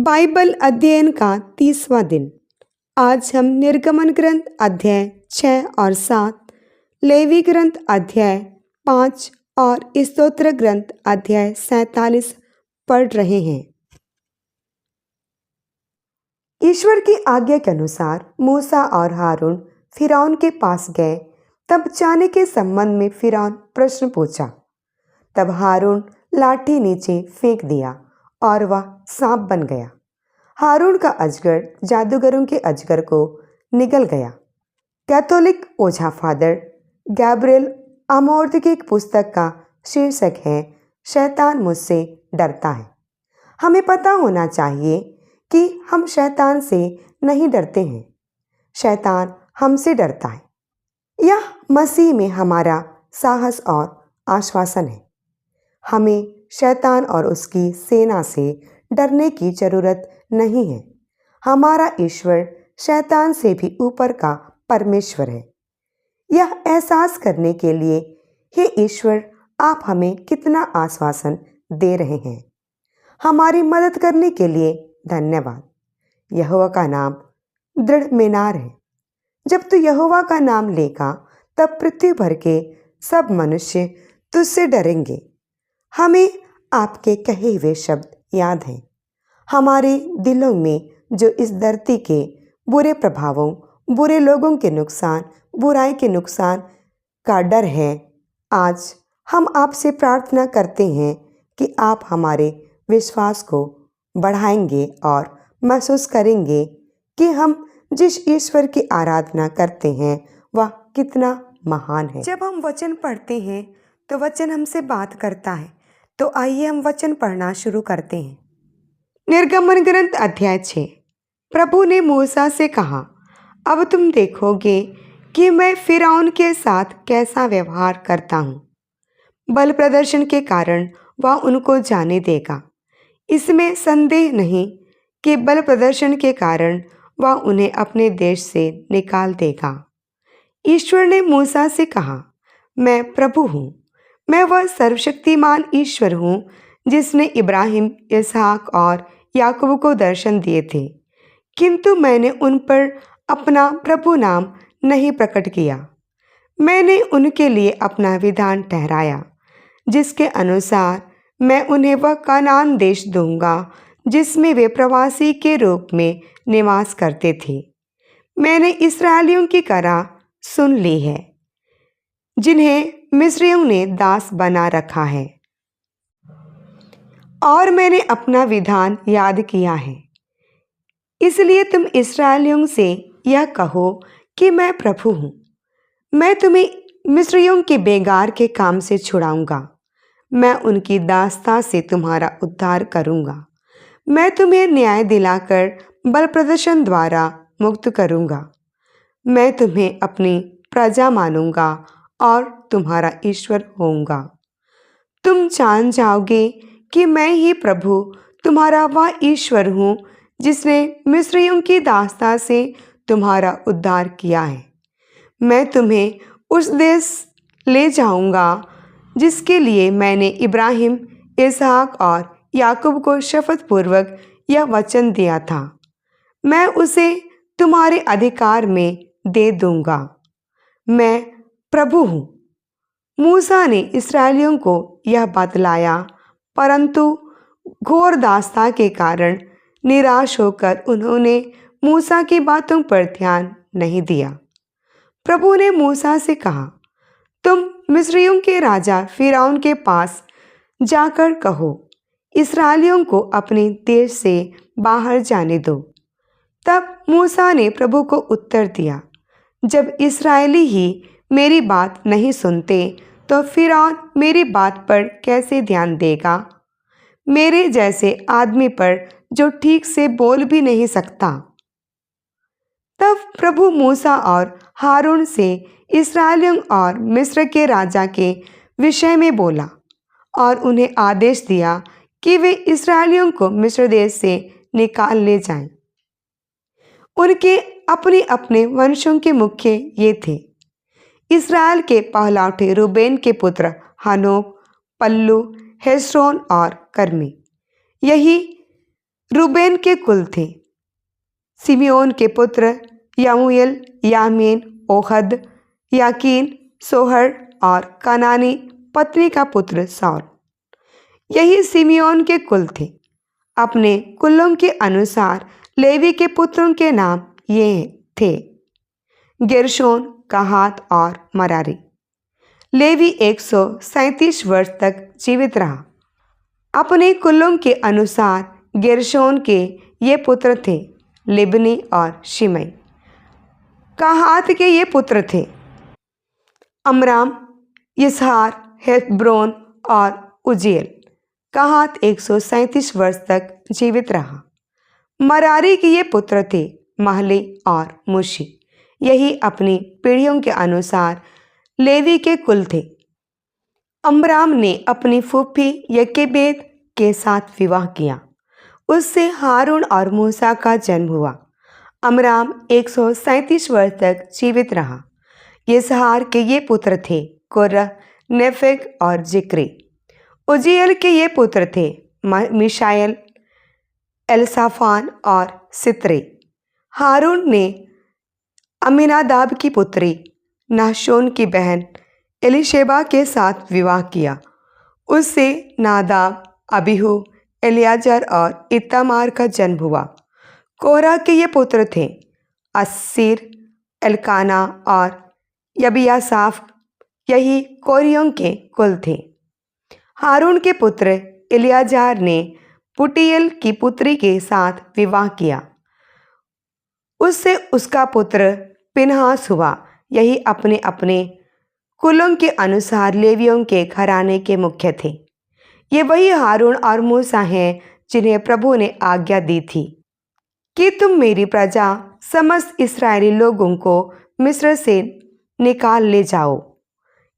Bible अध्ययन का 30वां दिन। आज हम निर्गमन ग्रंथ अध्याय 6 और 7, लेवी ग्रंथ अध्याय 5 और स्तोत्र ग्रंथ अध्याय 47 पढ़ रहे हैं। ईश्वर की आज्ञा के अनुसार मूसा और हारून फिरौन के पास गए। तब जाने के संबंध में फिरौन प्रश्न पूछा। तब हारून लाठी नीचे फेंक दिया और वह सांप बन गया। हारून का अजगर जादूगरों के अजगर को निगल गया। कैथोलिक ओझा फादर गैब्रियल अमोर्द की एक पुस्तक का शीर्षक है शैतान मुझसे डरता है। हमें पता होना चाहिए कि हम शैतान से नहीं डरते हैं, शैतान हमसे डरता है। यह मसीह में हमारा साहस और आश्वासन है। हमें शैतान और उसकी सेना से डरने की जरूरत नहीं है। हमारा ईश्वर शैतान से भी ऊपर का परमेश्वर है। यह एहसास करने के लिए, हे ईश्वर, आप हमें कितना आश्वासन दे रहे हैं। हमारी मदद करने के लिए धन्यवाद। यहोवा का नाम दृढ़ मीनार है। जब तू यहोवा का नाम लेगा तब पृथ्वी भर के सब मनुष्य तुझसे डरेंगे। हमें आपके कहे हुए शब्द याद हैं। हमारे दिलों में जो इस धरती के बुरे प्रभावों, बुरे लोगों के नुकसान, बुराई के नुकसान का डर है, आज हम आपसे प्रार्थना करते हैं कि आप हमारे विश्वास को बढ़ाएंगे और महसूस करेंगे कि हम जिस ईश्वर की आराधना करते हैं वह कितना महान है। जब हम वचन पढ़ते हैं तो वचन हमसे बात करता है। तो आइए हम वचन पढ़ना शुरू करते हैं। निर्गमन ग्रंथ अध्याय 6। प्रभु ने मूसा से कहा, अब तुम देखोगे कि मैं फिरौन के साथ कैसा व्यवहार करता हूँ। बल प्रदर्शन के कारण वह उनको जाने देगा। इसमें संदेह नहीं कि बल प्रदर्शन के कारण वह उन्हें अपने देश से निकाल देगा। ईश्वर ने मूसा से कहा, मैं प्रभु हूँ। मैं वह सर्वशक्तिमान ईश्वर हूँ जिसने इब्राहिम, इसहाक और याकूब को दर्शन दिए थे, किंतु मैंने उन पर अपना प्रभु नाम नहीं प्रकट किया। मैंने उनके लिए अपना विधान ठहराया, जिसके अनुसार मैं उन्हें वह कनान देश दूंगा जिसमें वे प्रवासी के रूप में निवास करते थे। मैंने इस्राएलियों की कराह सुन ली है, जिन्हें मिस्रियों ने दास बना रखा है, और मैंने अपना विधान याद किया है। इसलिए तुम इस्राएलियों से यह कहो कि मैं प्रभु हूँ। मैं तुम्हें मिस्रियों के बेगार के काम से छुड़ाऊंगा। मैं उनकी दासता से तुम्हारा उद्धार करूंगा। मैं तुम्हें न्याय दिलाकर बल प्रदर्शन द्वारा मुक्त करूंगा। मैं तुम्हें अपनी प्रजा मानूंगा और तुम्हारा ईश्वर होऊंगा। तुम जान जाओगे कि मैं ही प्रभु तुम्हारा वह ईश्वर हूँ जिसने मिस्रियों की दासता से तुम्हारा उद्धार किया है। मैं तुम्हें उस देश ले जाऊंगा जिसके लिए मैंने इब्राहिम, इसहाक और याकूब को शपथ पूर्वक यह वचन दिया था। मैं उसे तुम्हारे अधिकार में दे दूंगा। मैं प्रभु हूँ। मूसा ने इस्राएलियों को यह बतलाया, परंतु घोर दासता के कारण निराश होकर उन्होंने मूसा की बातों पर ध्यान नहीं दिया। प्रभु ने मूसा से कहा, तुम मिस्रियों के राजा फिरौन के पास जाकर कहो, इस्राएलियों को अपने देश से बाहर जाने दो। तब मूसा ने प्रभु को उत्तर दिया, जब इस्राएली ही मेरी बात नहीं सुनते तो फिरौन मेरी बात पर कैसे ध्यान देगा, मेरे जैसे आदमी पर जो ठीक से बोल भी नहीं सकता। तब प्रभु मूसा और हारून से इस्राएलियों और मिस्र के राजा के विषय में बोला और उन्हें आदेश दिया कि वे इस्राएलियों को मिस्र देश से निकाल ले जाएं। उनके अपने अपने वंशों के मुख्य ये थे। इस्राएल के पहलौठे रूबेन के पुत्र हनोक, पल्लू, हेस्रोन और कर्मी। यही रूबेन के कुल थे। सिमियोन के पुत्र यमूएल, यामीन, ओहद, याकीन, सोहर और कनानी पत्नी का पुत्र सौल। यही सिमियोन के कुल थे। अपने कुलों के अनुसार लेवी के पुत्रों के नाम ये थे: गेरशोन, कहात और मरारी। लेवी 137 वर्ष तक जीवित रहा। अपने कुलों के अनुसार गेरशोन के ये पुत्र थे: लिब्नी और शिमई। कहात के ये पुत्र थे: अमराम, इसहार, हेब्रोन और उजिएल। कहात 137 वर्ष तक जीवित रहा। मरारी के ये पुत्र थे: महली और मुशी। यही अपनी पीढ़ियों के अनुसार लेवी के कुल थे। अमराम ने अपनी फूफी यकेबेद के साथ विवाह किया। उससे हारून और मूसा का जन्म हुआ। अमराम 137 वर्ष तक जीवित रहा। इसहार के ये पुत्र थे: कोरह, नेफेग और जिक्री। उजिएल के ये पुत्र थे: मिशाएल, एलसाफान और सित्रे। हारून ने अमीनादाब की पुत्री नाशोन की बहन एलीशेबा के साथ विवाह किया। उससे नादाब, अबीहू, एलियाजर और इत्तामार का जन्म हुआ। कोरह के ये पुत्र थे: अस्सीर, एलकाना और यबियासाफ। यही कोरियों के कुल थे। हारून के पुत्र एलियाजार ने पुटीएल की पुत्री के साथ विवाह किया। उससे उसका पुत्र पिनहास हुआ। यही अपने अपने कुलों के अनुसार लेवियों के घराने के मुख्य थे। ये वही हारून और मूसा हैं जिन्हें प्रभु ने आज्ञा दी थी कि तुम मेरी प्रजा समस्त इस्राएली लोगों को मिस्र से निकाल ले जाओ।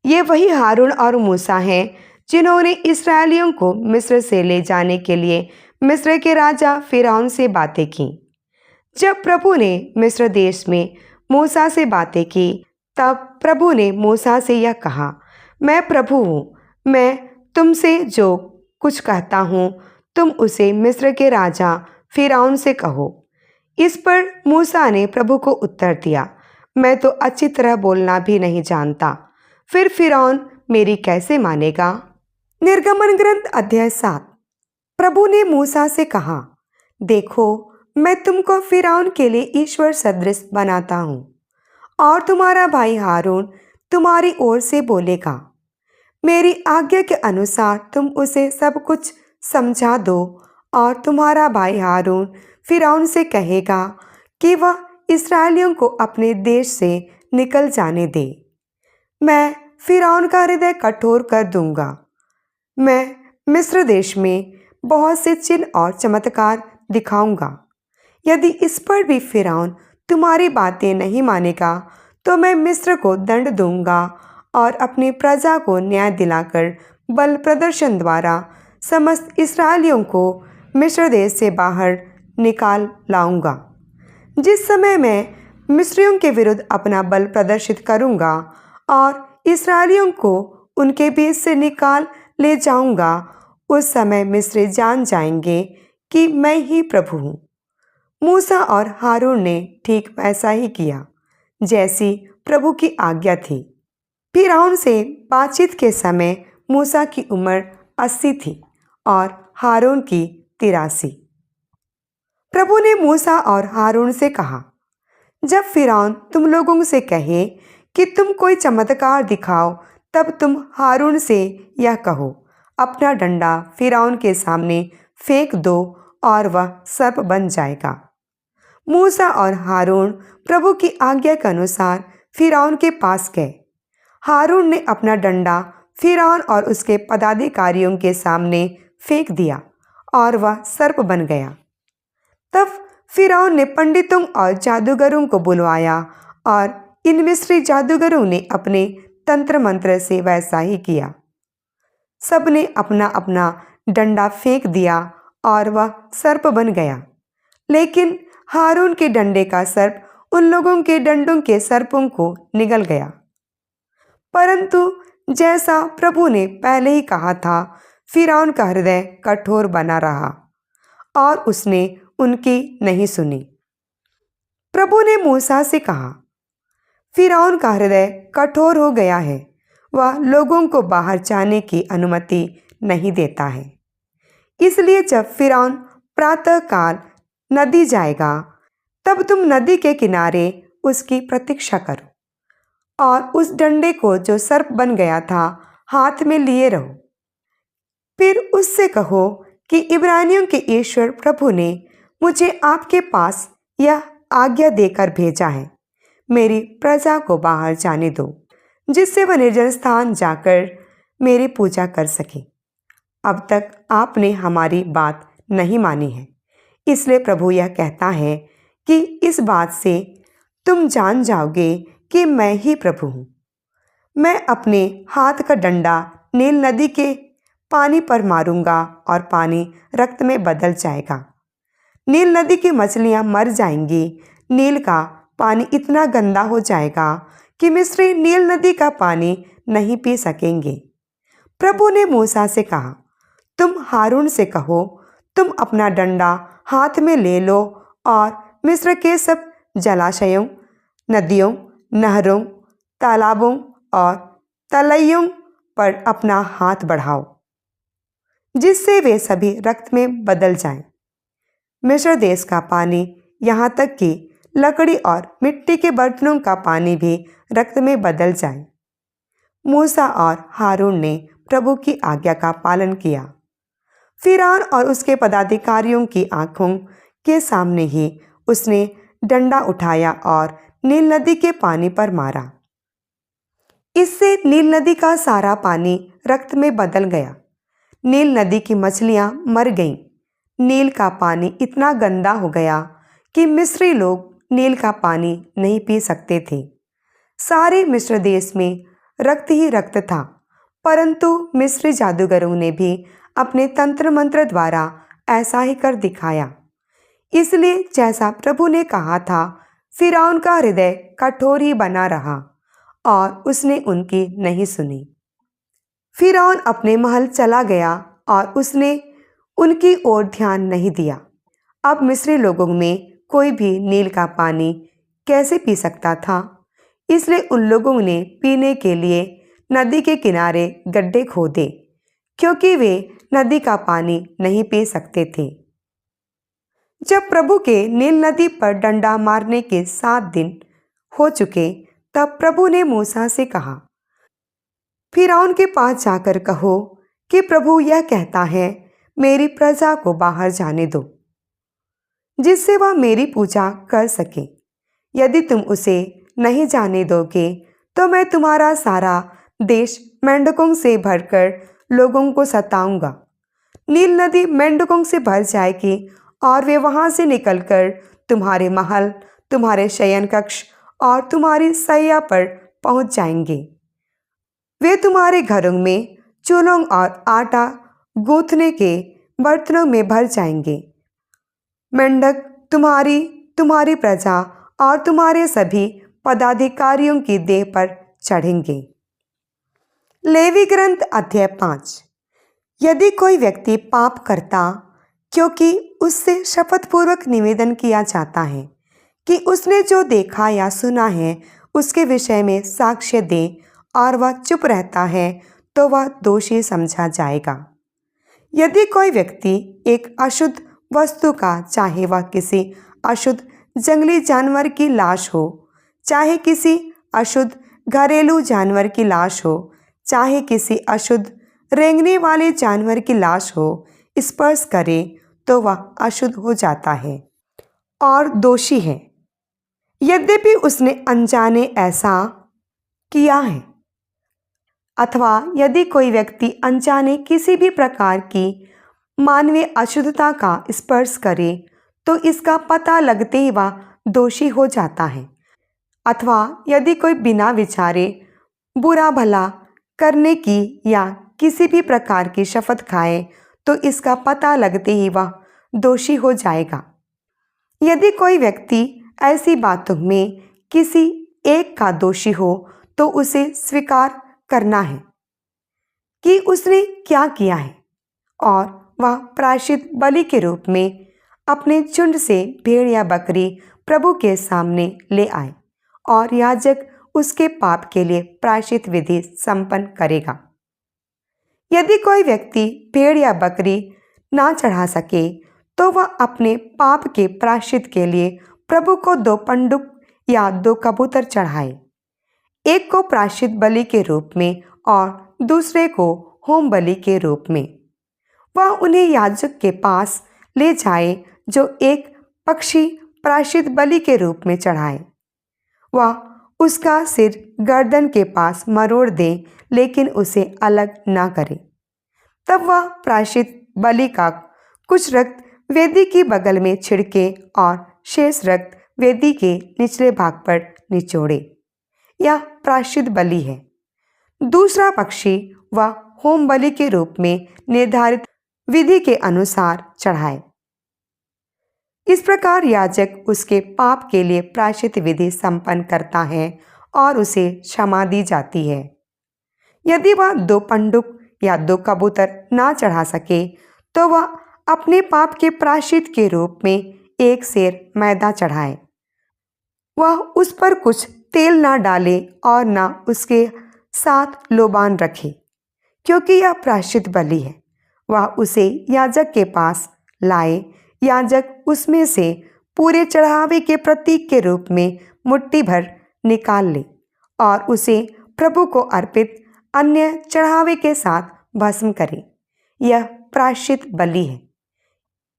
ये वही हारून और मूसा हैं जिन्होंने इस्राएलियों को मिस्र से ले जाने के लिए मिस्र के राजा फिरौन से बातें की। जब प्रभु ने मिस्र देश में मूसा से बातें की, तब प्रभु ने मूसा से यह कहा: मैं प्रभु हूँ, मैं तुमसे जो कुछ कहता हूँ तुम उसे मिस्र के राजा फिरौन से कहो। इस पर मूसा ने प्रभु को उत्तर दिया: मैं तो अच्छी तरह बोलना भी नहीं जानता, फिर फिरौन मेरी कैसे मानेगा। निर्गमन ग्रंथ अध्याय 7। प्रभु ने मूसा से कहा: देखो, मैं तुमको फिरौन के लिए ईश्वर सदृश बनाता हूँ, और तुम्हारा भाई हारून तुम्हारी ओर से बोलेगा। मेरी आज्ञा के अनुसार तुम उसे सब कुछ समझा दो, और तुम्हारा भाई हारून फिरौन से कहेगा कि वह इस्राएलियों को अपने देश से निकल जाने दे। मैं फिरौन का हृदय कठोर कर दूंगा। मैं मिस्र देश में बहुत से चिन्ह और चमत्कार दिखाऊंगा। यदि इस पर भी फिरौन तुम्हारी बातें नहीं मानेगा, तो मैं मिस्र को दंड दूंगा और अपनी प्रजा को न्याय दिलाकर बल प्रदर्शन द्वारा समस्त इस्राएलियों को मिस्र देश से बाहर निकाल लाऊंगा। जिस समय मैं मिस्रियों के विरुद्ध अपना बल प्रदर्शित करूंगा और इस्राएलियों को उनके बीच से निकाल ले जाऊंगा, उस समय मिस्री जान जाएंगे कि मैं ही प्रभु हूँ। मूसा और हारून ने ठीक वैसा ही किया जैसी प्रभु की आज्ञा थी। फिरौन से बातचीत के समय मूसा की उम्र 80 थी और हारून की 83। प्रभु ने मूसा और हारून से कहा: जब फिरौन तुम लोगों से कहे कि तुम कोई चमत्कार दिखाओ, तब तुम हारून से यह कहो: अपना डंडा फिरौन के सामने फेंक दो और वह सर्प बन जाएगा। मूसा और हारून प्रभु की आज्ञा के अनुसार फिरौन के पास गए। हारून ने अपना डंडा फिरौन और उसके पदाधिकारियों के सामने फेंक दिया और वह सर्प बन गया। तब फिरौन ने पंडितों और जादूगरों को बुलवाया और इन मिस्री जादूगरों ने अपने तंत्र मंत्र से वैसा ही किया। सबने अपना अपना डंडा फेंक दिया और वह सर्प बन गया। लेकिन हारून के डंडे का सर्प उन लोगों के डंडों के सर्पों को निगल गया। परंतु जैसा प्रभु ने पहले ही कहा था, फिरौन का हृदय कठोर बना रहा और उसने उनकी नहीं सुनी। प्रभु ने मूसा से कहा, फिरौन का हृदय कठोर हो गया है, वह लोगों को बाहर जाने की अनुमति नहीं देता है। इसलिए जब फिरौन प्रातःकाल नदी जाएगा, तब तुम नदी के किनारे उसकी प्रतीक्षा करो और उस डंडे को जो सर्प बन गया था हाथ में लिए रहो। फिर उससे कहो कि इब्रानियों के ईश्वर प्रभु ने मुझे आपके पास यह आज्ञा देकर भेजा है, मेरी प्रजा को बाहर जाने दो, जिससे वह निर्जन स्थान जाकर मेरी पूजा कर सके। अब तक आपने हमारी बात नहीं मानी है, इसलिए प्रभु यह कहता है कि इस बात से तुम जान जाओगे कि मैं ही प्रभु हूँ। मैं अपने हाथ का डंडा नील नदी के पानी पर मारूंगा और पानी रक्त में बदल जाएगा। नील नदी की मछलियाँ मर जाएंगी। नील का पानी इतना गंदा हो जाएगा कि मिस्री नील नदी का पानी नहीं पी सकेंगे। प्रभु ने मूसा से कहा, तुम हारून से कहो, तुम अपना डंडा हाथ में ले लो और मिस्र के सब जलाशयों, नदियों, नहरों, तालाबों और तलैयों पर अपना हाथ बढ़ाओ, जिससे वे सभी रक्त में बदल जाएं। मिस्र देश का पानी, यहाँ तक कि लकड़ी और मिट्टी के बर्तनों का पानी भी रक्त में बदल जाए। मूसा और हारून ने प्रभु की आज्ञा का पालन किया। फिरौन और उसके पदाधिकारियों की आंखों के सामने ही उसने डंडा उठाया और नील नदी के पानी पर मारा। इससे नील नदी का सारा पानी रक्त में बदल गया। नील नदी की मछलियां मर गईं। नील का पानी इतना गंदा हो गया कि मिस्री लोग नील का पानी नहीं पी सकते थे। सारे मिस्र देश में रक्त ही रक्त था, परंतु मिस्री जादूगरों ने भी अपने तंत्र मंत्र द्वारा ऐसा ही कर दिखाया। इसलिए जैसा प्रभु ने कहा था, फिरौन का हृदय कठोर ही बना रहा और उसने उनकी नहीं सुनी। फिरौन अपने महल चला गया और उसने उनकी ओर ध्यान नहीं दिया। अब मिस्री लोगों में कोई भी नील का पानी कैसे पी सकता था? इसलिए उन लोगों ने पीने के लिए नदी के किनारे गड्ढे खोदे, क्योंकि वे नदी का पानी नहीं पी सकते थे। जब प्रभु के नील नदी पर डंडा मारने के 7 दिन हो चुके, तब प्रभु ने मूसा से कहा, फिरौन के पास जाकर कहो कि प्रभु यह कहता है, मेरी प्रजा को बाहर जाने दो, जिससे वह मेरी पूजा कर सके। यदि तुम उसे नहीं जाने दोगे, तो मैं तुम्हारा सारा देश मेंढकों से भरकर लोगों को सताऊंगा। नील नदी मेंढकों से भर जाएगी और वे वहां से निकलकर तुम्हारे महल, तुम्हारे शयन कक्ष और तुम्हारी सैया पर पहुंच जाएंगे। वे तुम्हारे घरों में चूल्हों और आटा गूंथने के बर्तनों में भर जाएंगे। मेंढक तुम्हारी प्रजा और तुम्हारे सभी पदाधिकारियों की देह पर चढ़ेंगे। लेवी ग्रंथ अध्याय 5। यदि कोई व्यक्ति पाप करता, क्योंकि उससे शपथपूर्वक निवेदन किया जाता है कि उसने जो देखा या सुना है उसके विषय में साक्ष्य दे और वह चुप रहता है, तो वह दोषी समझा जाएगा। यदि कोई व्यक्ति एक अशुद्ध वस्तु का, चाहे वह किसी अशुद्ध जंगली जानवर की लाश हो, चाहे किसी अशुद्ध घरेलू जानवर की लाश हो, चाहे किसी अशुद्ध रेंगने वाले जानवर की लाश हो, स्पर्श करे, तो वह अशुद्ध हो जाता है और दोषी है, यद्यपि उसने अनजाने ऐसा किया है। अथवा यदि कोई व्यक्ति अनजाने किसी भी प्रकार की मानवीय अशुद्धता का स्पर्श करे, तो इसका पता लगते ही वह दोषी हो जाता है। अथवा यदि कोई बिना विचारे बुरा भला करने की या किसी भी प्रकार की शपथ खाए, तो इसका पता लगते ही वह दोषी हो जाएगा। यदि कोई व्यक्ति ऐसी बातों में किसी एक का दोषी हो, तो उसे स्वीकार करना है कि उसने क्या किया है और वह प्रायश्चित बलि के रूप में अपने झुंड से भेड़ या बकरी प्रभु के सामने ले आए और याजक उसके पाप के लिए प्रायश्चित विधि संपन्न करेगा। यदि कोई व्यक्ति भेड़ या बकरी ना चढ़ा सके तो वह अपने पाप के प्रायश्चित के लिए प्रभु को 2 पंडुक या 2 कबूतर चढ़ाए, एक को प्रायश्चित बलि के रूप में और दूसरे को होम बलि के रूप में। वह उन्हें याजक के पास ले जाए जो एक पक्षी प्रायश्चित बलि के रूप में चढ़ाए। वह उसका सिर गर्दन के पास मरोड़ दे लेकिन उसे अलग ना करे। तब वह प्रायश्चित बलि का कुछ रक्त वेदी की बगल में छिड़के और शेष रक्त वेदी के निचले भाग पर निचोड़े। यह प्रायश्चित बलि है। दूसरा पक्षी वह होम बलि के रूप में निर्धारित विधि के अनुसार चढ़ाए। इस प्रकार याजक उसके पाप के लिए प्रायश्चित विधि संपन्न करता है और उसे क्षमा दी जाती है। यदि वह 2 पंडुक या 2 कबूतर ना चढ़ा सके तो वह अपने पाप के प्रायश्चित के रूप में एक सेर मैदा चढ़ाए। वह उस पर कुछ तेल ना डाले और ना उसके साथ लोबान रखे, क्योंकि यह प्रायश्चित बलि है। वह उसे याजक के पास लाए। याजक उसमें से पूरे चढ़ावे के प्रतीक के रूप में मुट्ठी भर निकाल ले और उसे प्रभु को अर्पित अन्य चढ़ावे के साथ भस्म करे। यह प्रायश्चित बलि है।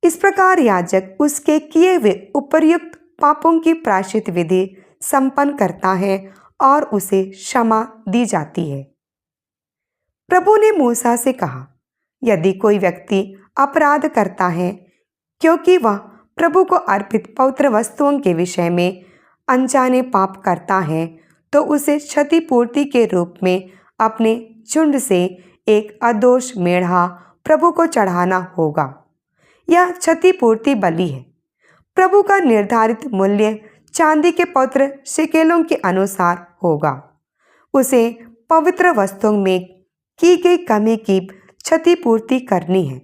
इस प्रकार याजक उसके किए हुए उपर्युक्त पापों की प्रायश्चित विधि संपन्न करता है और उसे क्षमा दी जाती है। प्रभु ने मूसा से कहा, यदि कोई व्यक्ति अपराध करता है क्योंकि वह प्रभु को अर्पित पवित्र वस्तुओं के विषय में अनजाने पाप करता है तो उसे क्षतिपूर्ति के रूप में अपने झुंड से एक अदोष मेढ़ा प्रभु को चढ़ाना होगा। यह क्षतिपूर्ति बलि है। प्रभु का निर्धारित मूल्य चांदी के पवित्र शेकेलों के अनुसार होगा। उसे पवित्र वस्तुओं में की गई कमी की क्षतिपूर्ति करनी है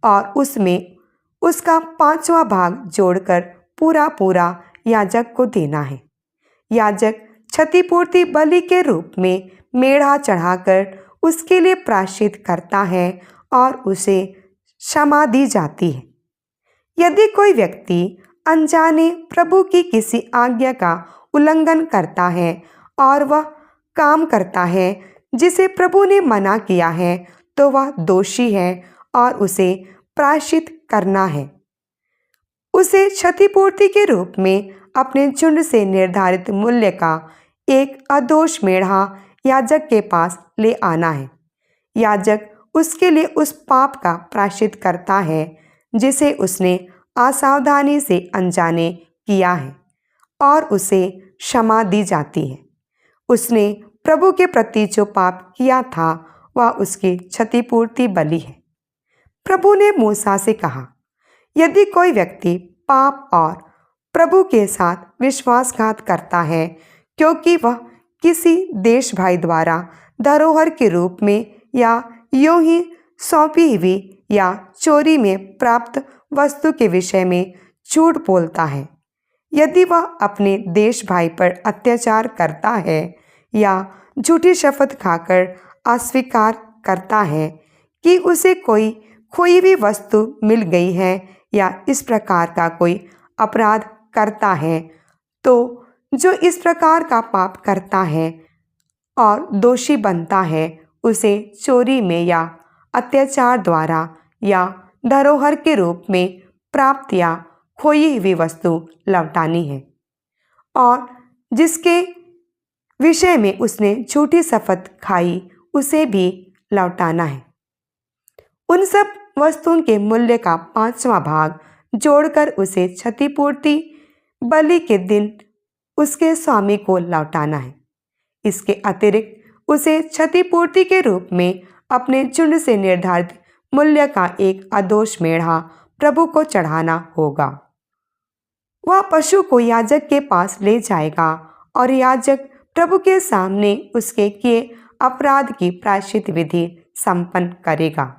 और उसमें उसका 5वां भाग जोड़कर पूरा याजक को देना है। याजक क्षतिपूर्ति बलि के रूप में मेढ़ा चढ़ाकर उसके लिए प्रायश्चित करता है और उसे क्षमा दी जाती है। यदि कोई व्यक्ति अनजाने प्रभु की किसी आज्ञा का उल्लंघन करता है और वह काम करता है जिसे प्रभु ने मना किया है तो वह दोषी है और उसे प्रायश्चित करना है। उसे क्षतिपूर्ति के रूप में अपने झुंड से निर्धारित मूल्य का एक अदोष मेढ़ा याजक के पास ले आना है। याजक उसके लिए उस पाप का प्रायश्चित करता है जिसे उसने असावधानी से अनजाने किया है और उसे क्षमा दी जाती है। उसने प्रभु के प्रति जो पाप किया था वह उसकी क्षतिपूर्ति बलि है। प्रभु ने मूसा से कहा, यदि कोई व्यक्ति पाप और प्रभु के साथ विश्वासघात करता है क्योंकि वह किसी देश भाई द्वारा धरोहर के रूप में या यूं ही सौंपी हुई या चोरी में प्राप्त वस्तु के विषय में झूठ बोलता है, यदि वह अपने देश भाई पर अत्याचार करता है या झूठी शपथ खाकर अस्वीकार करता है कि उसे कोई खोई हुई वस्तु मिल गई है या इस प्रकार का कोई अपराध करता है, तो जो इस प्रकार का पाप करता है और दोषी बनता है उसे चोरी में या अत्याचार द्वारा या धरोहर के रूप में प्राप्त या खोई हुई वस्तु लौटानी है और जिसके विषय में उसने झूठी शपथ खाई उसे भी लौटाना है। उन सब वस्तुओं के मूल्य का 5वां भाग जोड़कर उसे क्षतिपूर्ति बलि के दिन उसके स्वामी को लौटाना है। इसके अतिरिक्त उसे क्षतिपूर्ति के रूप में अपने झुंड से निर्धारित मूल्य का एक अदोष मेढ़ा प्रभु को चढ़ाना होगा। वह पशु को याजक के पास ले जाएगा और याजक प्रभु के सामने उसके किए अपराध की प्रायश्चित विधि संपन्न करेगा।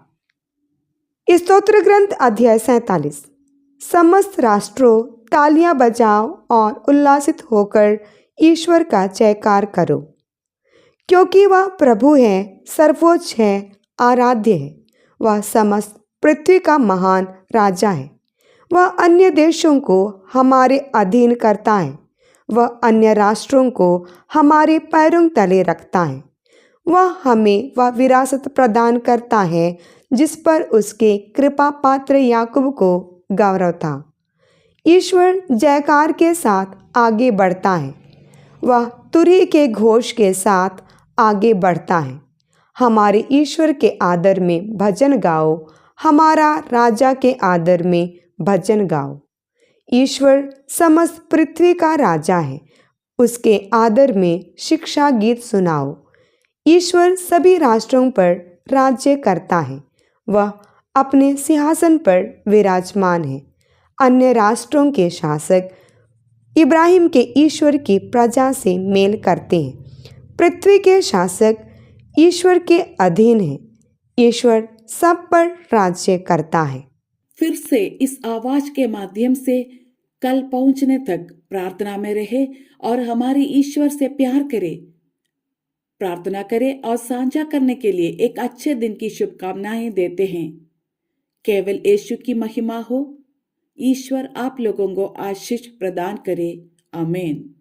स्तोत्र ग्रंथ अध्याय 47। समस्त राष्ट्रों तालियां बजाओ और उल्लासित होकर ईश्वर का जयकार करो, क्योंकि वह प्रभु है, सर्वोच्च है, आराध्य है। वह समस्त पृथ्वी का महान राजा है। वह अन्य देशों को हमारे अधीन करता है। वह अन्य राष्ट्रों को हमारे पैरों तले रखता है। वह हमें वह विरासत प्रदान करता है जिस पर उसके कृपा पात्र याकूब को गौरव था। ईश्वर जयकार के साथ आगे बढ़ता है। वह तुरही के घोष के साथ आगे बढ़ता है। हमारे ईश्वर के आदर में भजन गाओ, हमारा राजा के आदर में भजन गाओ। ईश्वर समस्त पृथ्वी का राजा है, उसके आदर में शिक्षा गीत सुनाओ। ईश्वर सभी राष्ट्रों पर राज्य करता है, वह अपने सिंहासन पर विराजमान है। अन्य राष्ट्रों के शासक इब्राहिम के ईश्वर की प्रजा से मेल करते हैं। पृथ्वी के शासक ईश्वर के अधीन हैं। ईश्वर सब पर राज्य करता है। फिर से इस आवाज के माध्यम से कल पहुंचने तक प्रार्थना में रहे और हमारे ईश्वर से प्यार करे, प्रार्थना करें और साझा करने के लिए एक अच्छे दिन की शुभकामनाएं देते हैं। केवल यीशु की महिमा हो। ईश्वर आप लोगों को आशीष प्रदान करे। आमीन।